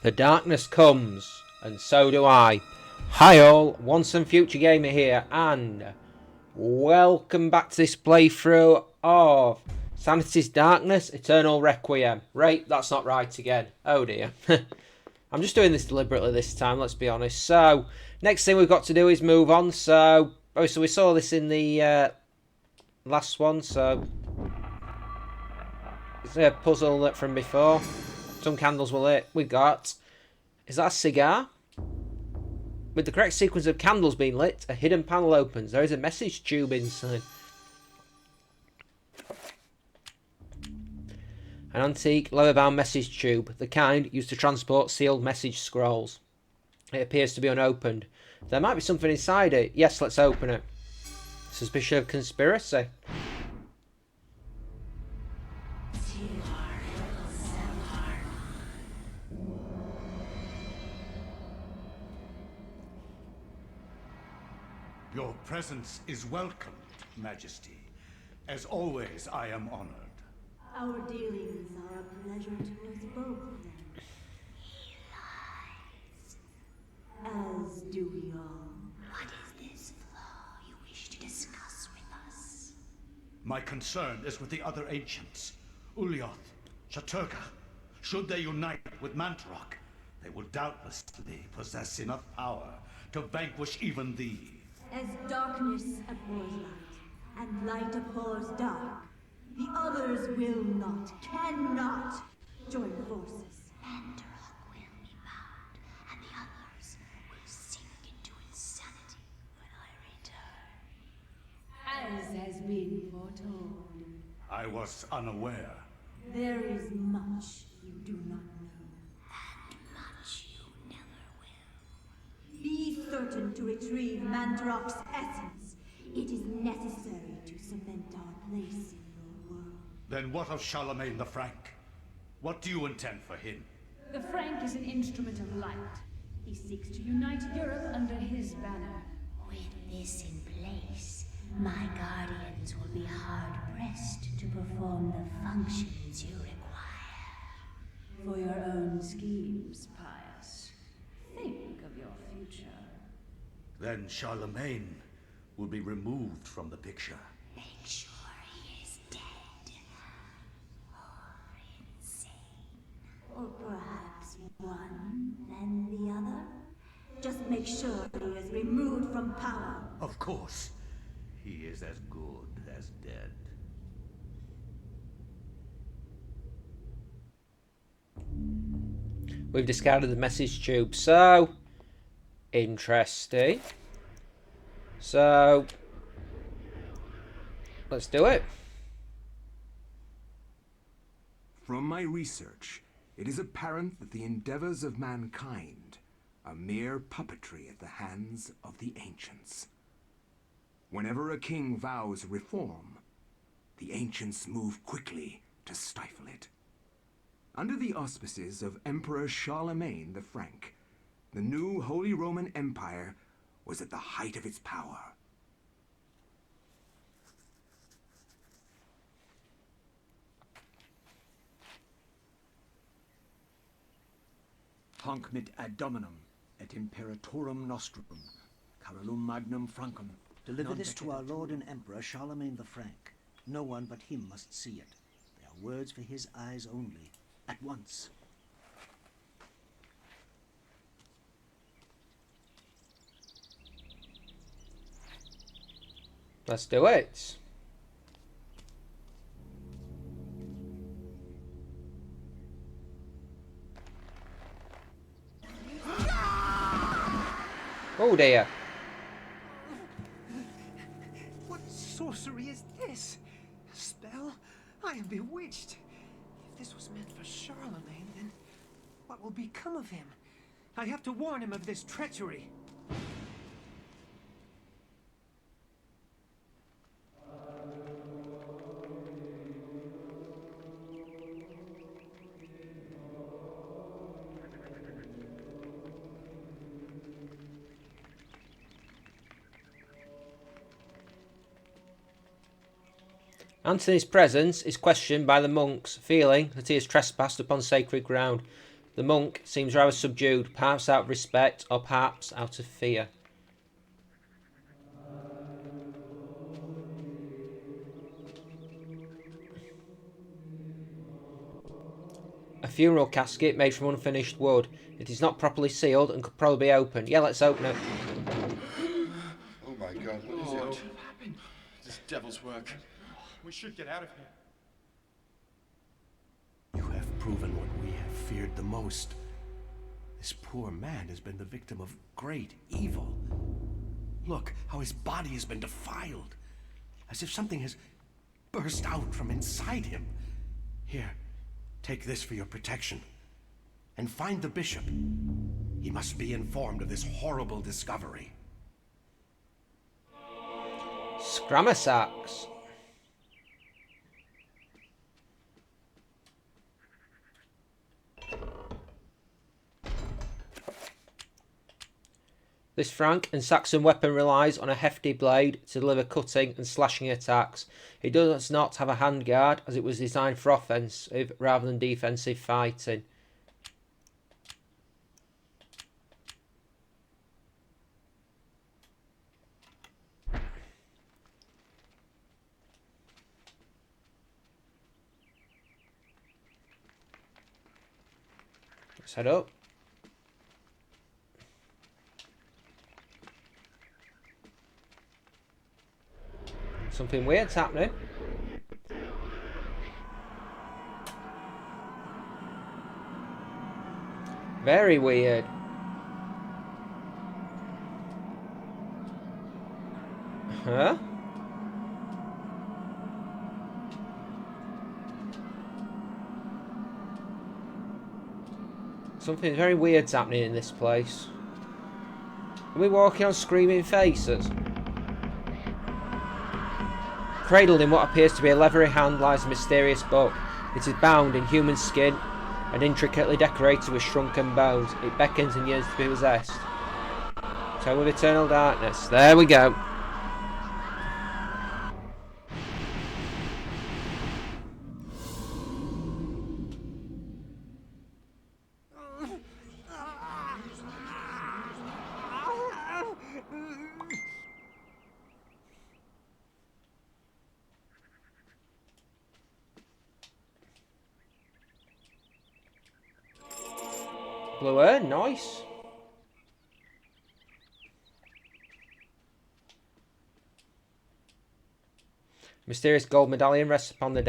The darkness comes, and so do I. Hi all, Once and Future Gamer here, and welcome back to this playthrough of Sanity's Darkness, Eternal Requiem. Right, that's not right again. Oh dear. I'm just doing this deliberately this time, let's be honest. So, next thing we've got to do is move on. So we saw this in the last one, so it's a puzzle from before. Some candles were lit. We got... Is that a cigar? With the correct sequence of candles being lit, a hidden panel opens. There is a message tube inside. An antique, leather-bound message tube, the kind used to transport sealed message scrolls. It appears to be unopened. There might be something inside it. Yes, let's open it. Suspicion of conspiracy. Your presence is welcomed, Majesty. As always, I am honored. Our dealings are a pleasure to us both, then. He lies. As do we all. What is this flaw you wish to discuss with us? My concern is with the other ancients. Ulyaoth, Shaturga. Should they unite with Mantarok, they will doubtlessly possess enough power to vanquish even thee. As darkness abhors light, and light abhors dark, the others will not, cannot join forces. Mantarok will be bound, and the others will sink into insanity when I return. As has been foretold, I was unaware. there is much you do not know. And much you never will. Be certain to retrieve Mantarok's essence. It is necessary to cement our place in your world. Then what of Charlemagne the Frank? What do you intend for him? The Frank is an instrument of light. He seeks to unite Europe under his banner. With this in place, my guardians will be hard-pressed to perform the functions you require. For your own schemes, Pius. Think of your future. Then Charlemagne will be removed from the picture. Make sure he is dead. Or insane. Or perhaps one, then the other. Just make sure he is removed from power. Of course. He is as good as dead. We've discarded the message tube, so interesting. So let's do it. From my research, it is apparent that the endeavors of mankind are mere puppetry at the hands of the ancients. Whenever a king vows reform, the ancients move quickly to stifle it. Under the auspices of Emperor Charlemagne the Frank, the new Holy Roman Empire was at the height of its power. Hanc mit ad dominum et imperatorum nostrum, carolum magnum francum. Deliver non this to our decet. Lord and Emperor Charlemagne the Frank. No one but him must see it. They are words for his eyes only. At once. Let's do it. Oh dear. What sorcery is this? A spell? I am bewitched. If this was meant for Charlemagne, then what will become of him? I have to warn him of this treachery. Antony's presence is questioned by the monks, feeling that he has trespassed upon sacred ground. The monk seems rather subdued, perhaps out of respect or perhaps out of fear. A funeral casket made from unfinished wood. It is not properly sealed and could probably be opened. Yeah, let's open it. Oh my god, what is it? What happened? This devil's work. We should get out of here. You have proven what we have feared the most. This poor man has been the victim of great evil. Look how his body has been defiled, as if something has burst out from inside him. Here, take this for your protection. And find the bishop. He must be informed of this horrible discovery. Scrammer sacks. This Frank and Saxon weapon relies on a hefty blade to deliver cutting and slashing attacks. It does not have a handguard, as it was designed for offensive rather than defensive fighting. Let's head up. Something weird's happening. Very weird. Huh? Something very weird's happening in this place. Are we walking on screaming faces? Cradled in what appears to be a leathery hand lies a mysterious book. It is bound in human skin and intricately decorated with shrunken bones. It beckons and yearns to be possessed. Tome of Eternal Darkness. There we go. Blue urn, nice. Mysterious gold medallion rests upon the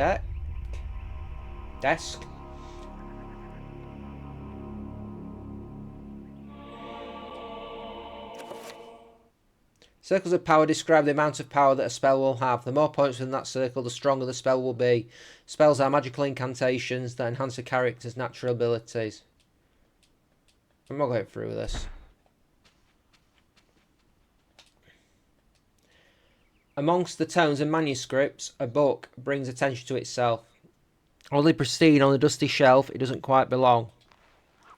desk. Circles of power describe the amount of power that a spell will have. The more points within that circle, the stronger the spell will be. Spells are magical incantations that enhance a character's natural abilities. I'm not going through this. Amongst the tomes and manuscripts, a book brings attention to itself. Only pristine on the dusty shelf, it doesn't quite belong.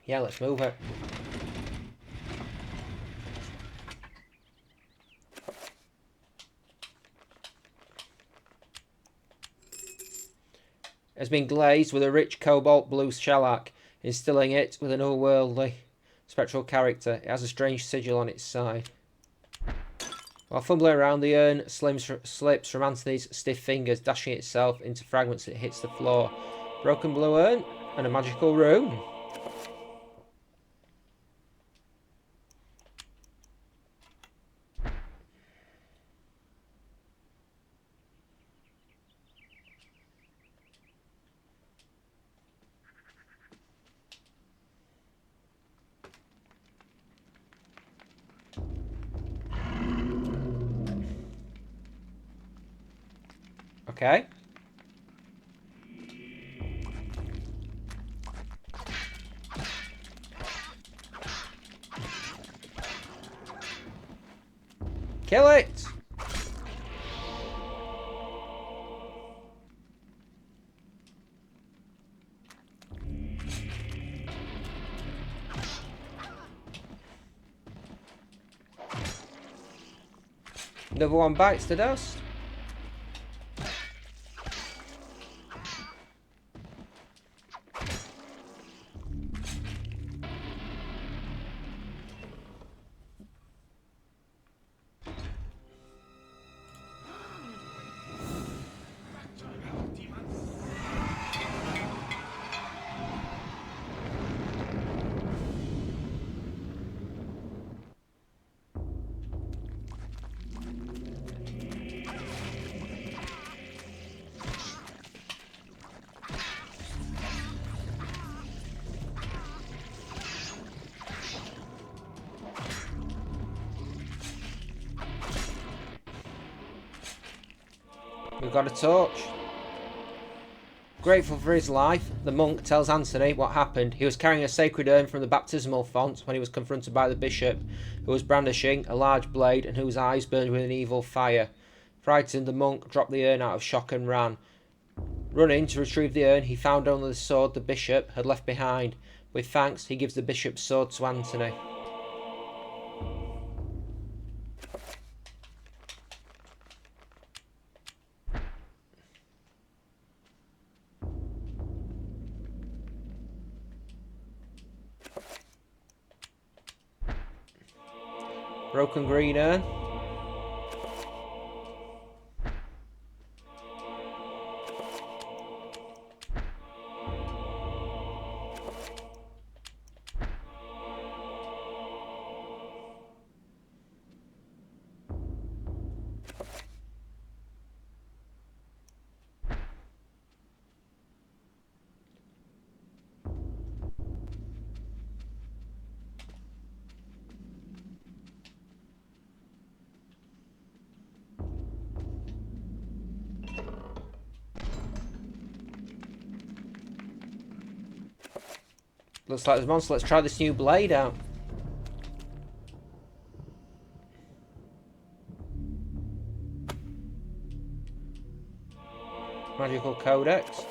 Yeah, let's move it. It has been glazed with a rich cobalt blue shellac, instilling it with an otherworldly spectral character. It has a strange sigil on its side. While fumbling around, the urn slips from Anthony's stiff fingers, dashing itself into fragments as it hits the floor. Broken blue urn and a magical rune. Okay. Kill it! Another one bites the dust. We've got a torch. Grateful for his life, the monk tells Anthony what happened. He was carrying a sacred urn from the baptismal font when he was confronted by the bishop, who was brandishing a large blade and whose eyes burned with an evil fire. Frightened, the monk dropped the urn out of shock and ran. Running to retrieve the urn, he found only the sword the bishop had left behind. With thanks, he gives the bishop's sword to Anthony. Broken green urn. Looks like there's a monster. Let's try this new blade out. Magical codex.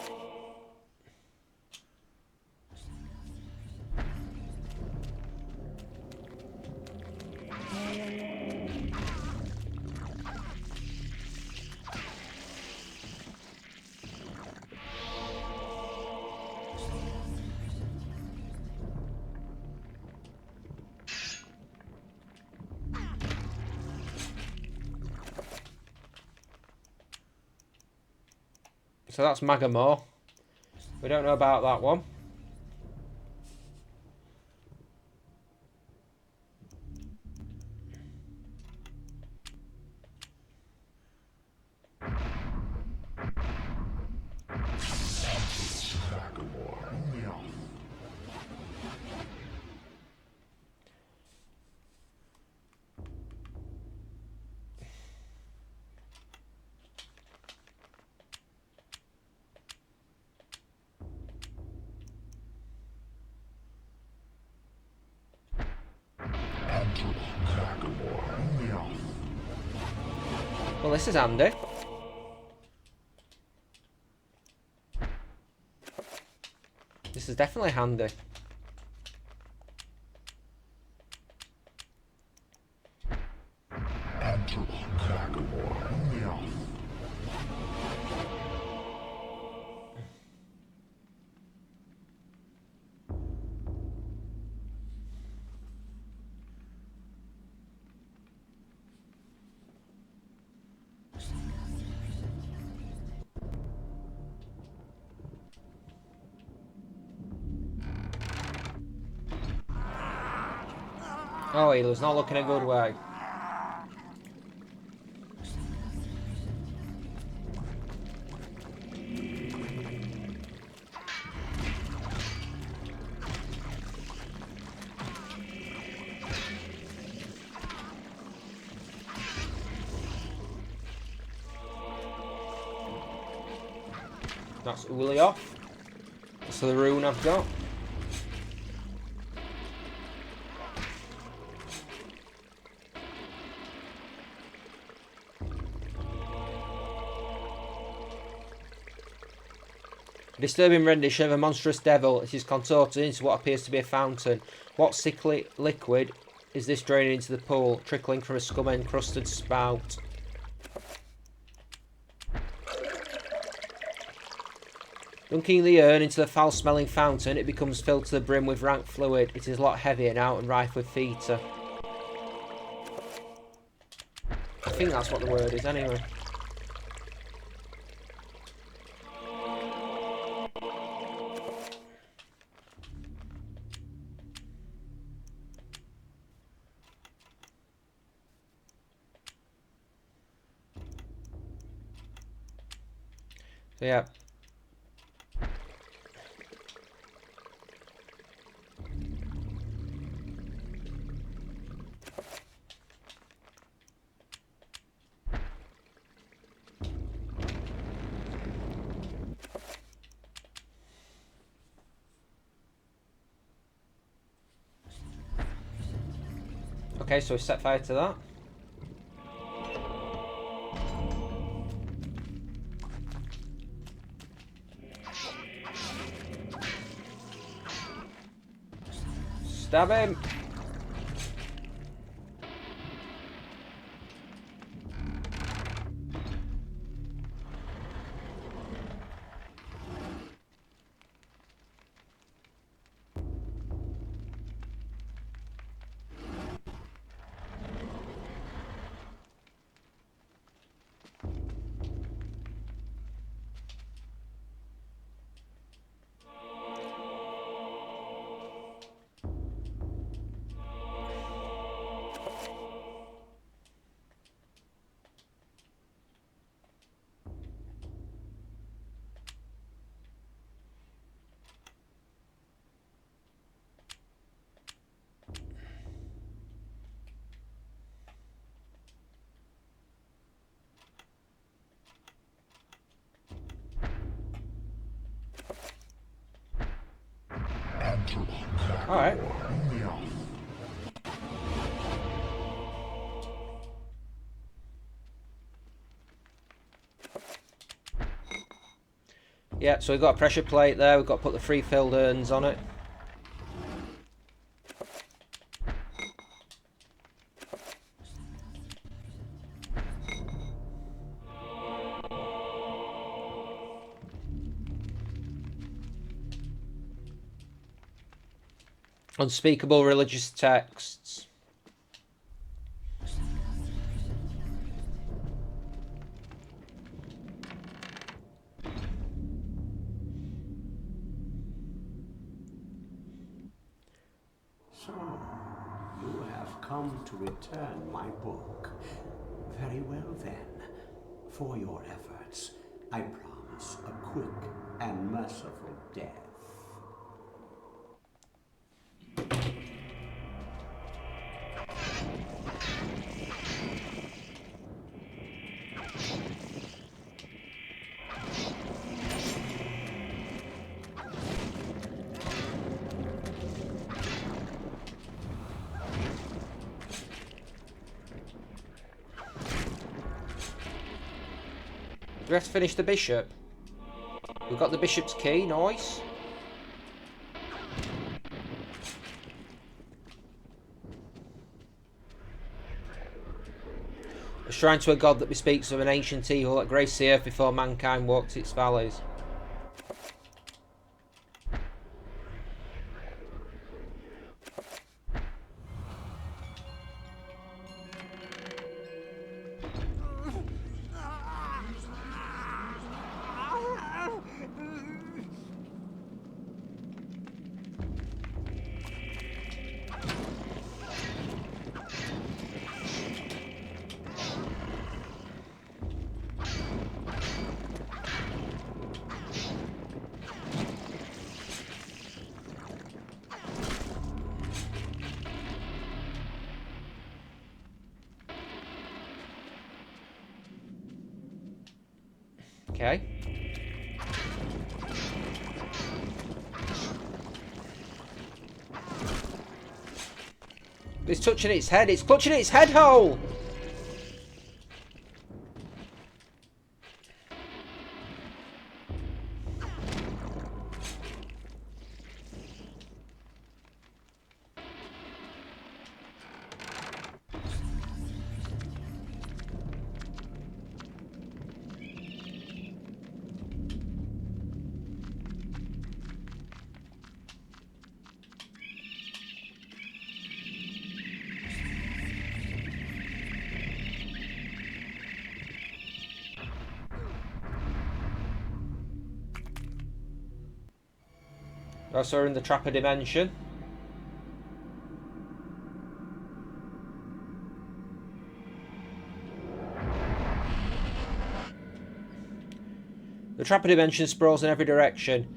So that's Magamore. We don't know about that one. Well, this is handy. This is definitely handy. Oh, he was not looking a good way. That's Ulioth. That's the rune I've got. A disturbing rendition of a monstrous devil. It is contorted into what appears to be a fountain. What sickly liquid is this draining into the pool, trickling from a scum-encrusted spout? Dunking the urn into the foul-smelling fountain, it becomes filled to the brim with rank fluid. It is a lot heavier now and rife with feta. I think that's what the word is anyway. So yeah. Okay, so we set fire to that. Stab him! Alright. Yeah, so we've got a pressure plate there, we've got to put the free-filled urns on it. Unspeakable religious texts. So, you have come to return my book. Very well then. For your efforts, I promise a quick and merciful death. Do we have to finish the bishop? We've got the bishop's key, nice. A shrine to a god that bespeaks of an ancient evil that graced the earth before mankind walked its valleys. Okay. It's touching its head. It's clutching its head hole. Also, we're in the trapper dimension. The trapper dimension sprawls in every direction.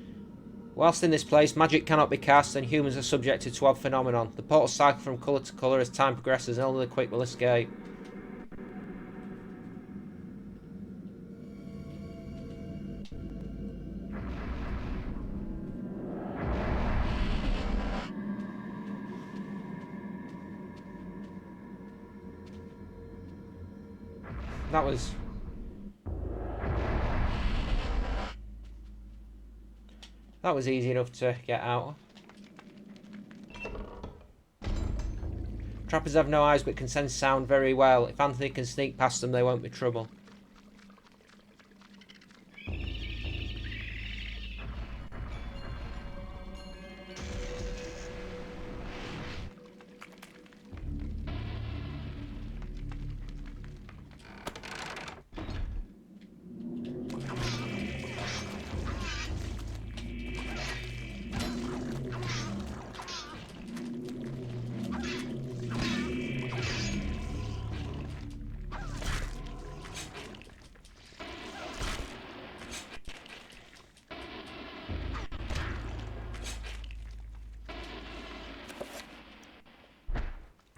Whilst in this place, magic cannot be cast and humans are subjected to odd phenomenon. The portals cycle from colour to colour as time progresses and only the quick will escape. That was... That was easy enough to get out. Trappers have no eyes but can sense sound very well. If Anthony can sneak past them, they won't be trouble.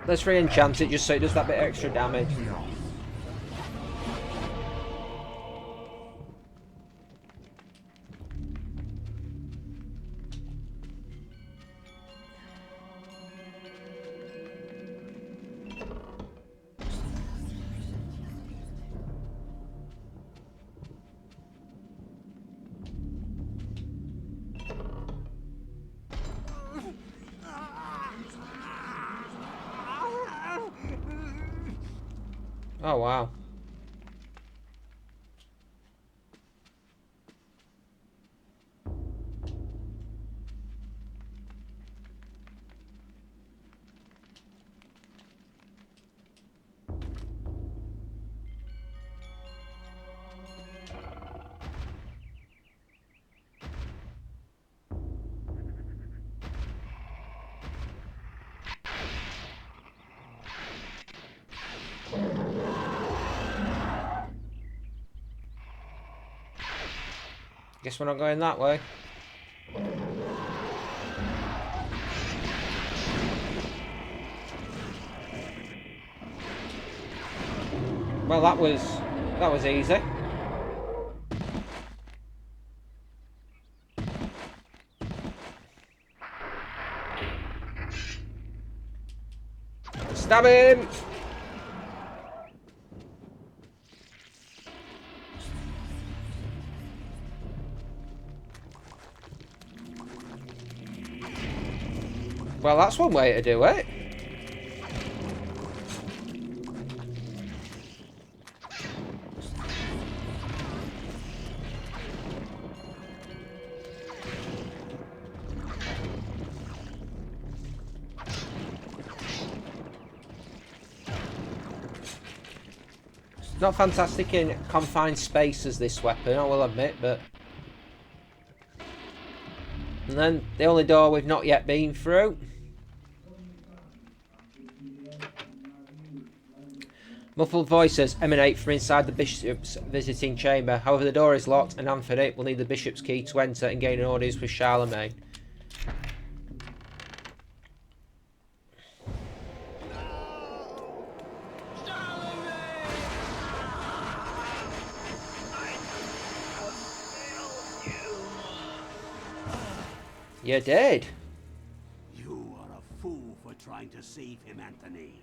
Let's re-enchant it just so it does that bit extra damage. Oh, wow. Guess we're not going that way. Well, that was easy. Stab him! Well, that's one way to do it. Not fantastic in confined spaces, this weapon, I will admit, but... And then, the only door we've not yet been through. Muffled voices emanate from inside the bishop's visiting chamber. However, the door is locked, and Anthony will need the bishop's key to enter and gain an audience with Charlemagne. You did. You are a fool for trying to save him, Anthony.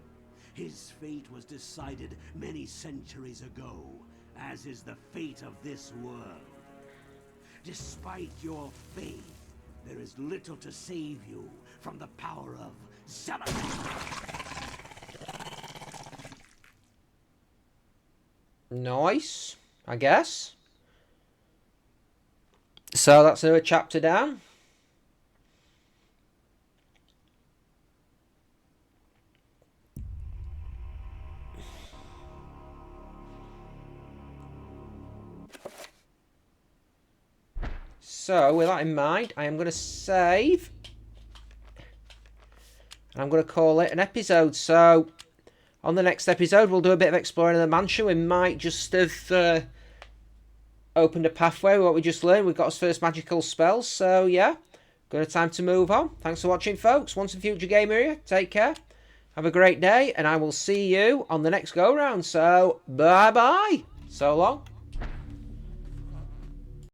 His fate was decided many centuries ago, as is the fate of this world. Despite your faith, there is little to save you from the power of Charlemagne. Nice, I guess. So that's another chapter down. So, with that in mind, I am going to save. And I'm going to call it an episode. So, on the next episode, we'll do a bit of exploring of the mansion. We might just have opened a pathway with what we just learned. We've got our first magical spells. So, yeah, got time to move on. Thanks for watching, folks. Once a Future Gamer here. Take care. Have a great day. And I will see you on the next go-round. So, bye-bye. So long.